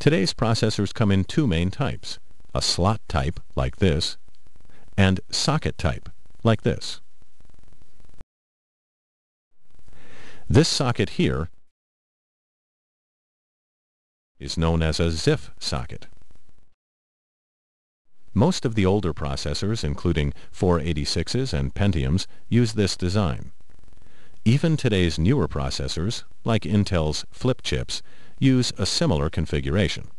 Today's processors come in two main types, a slot type, like this, and socket type, like this. This socket here is known as a ZIF socket. Most of the older processors, including 486s and Pentiums, use this design. Even today's newer processors, like Intel's flip chips, use a similar configuration.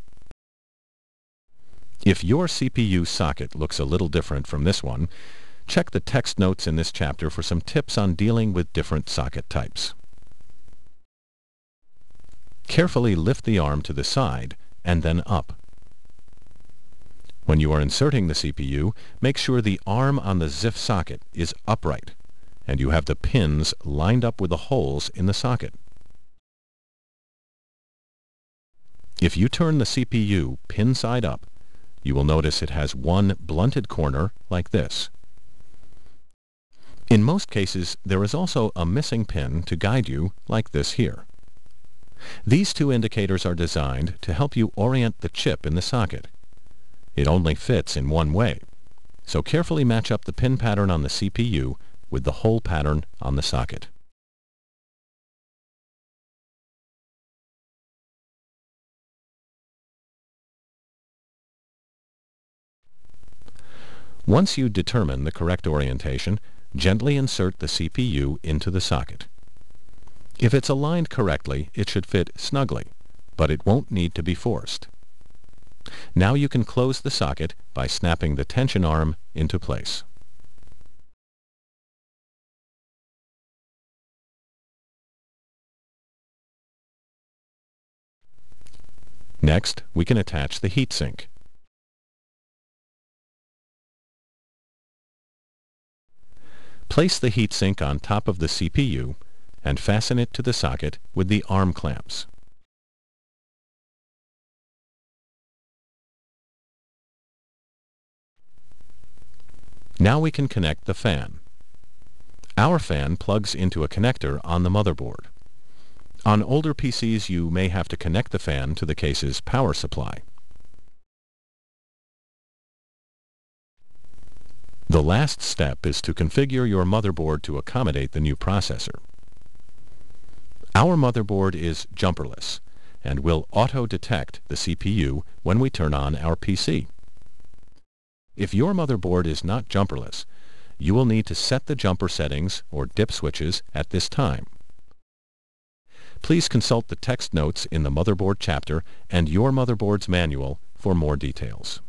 If your CPU socket looks a little different from this one, check the text notes in this chapter for some tips on dealing with different socket types. Carefully lift the arm to the side and then up. When you are inserting the CPU, make sure the arm on the ZIF socket is upright and you have the pins lined up with the holes in the socket. If you turn the CPU pin side up, you will notice it has one blunted corner like this. In most cases, there is also a missing pin to guide you like this here. These two indicators are designed to help you orient the chip in the socket. It only fits in one way, so carefully match up the pin pattern on the CPU with the hole pattern on the socket. Once you determine the correct orientation, gently insert the CPU into the socket. If it's aligned correctly, it should fit snugly, but it won't need to be forced. Now you can close the socket by snapping the tension arm into place. Next, we can attach the heatsink. Place the heatsink on top of the CPU and fasten it to the socket with the arm clamps. Now we can connect the fan. Our fan plugs into a connector on the motherboard. On older PCs, you may have to connect the fan to the case's power supply. The last step is to configure your motherboard to accommodate the new processor. Our motherboard is jumperless and will auto-detect the CPU when we turn on our PC. If your motherboard is not jumperless, you will need to set the jumper settings or dip switches at this time. Please consult the text notes in the motherboard chapter and your motherboard's manual for more details.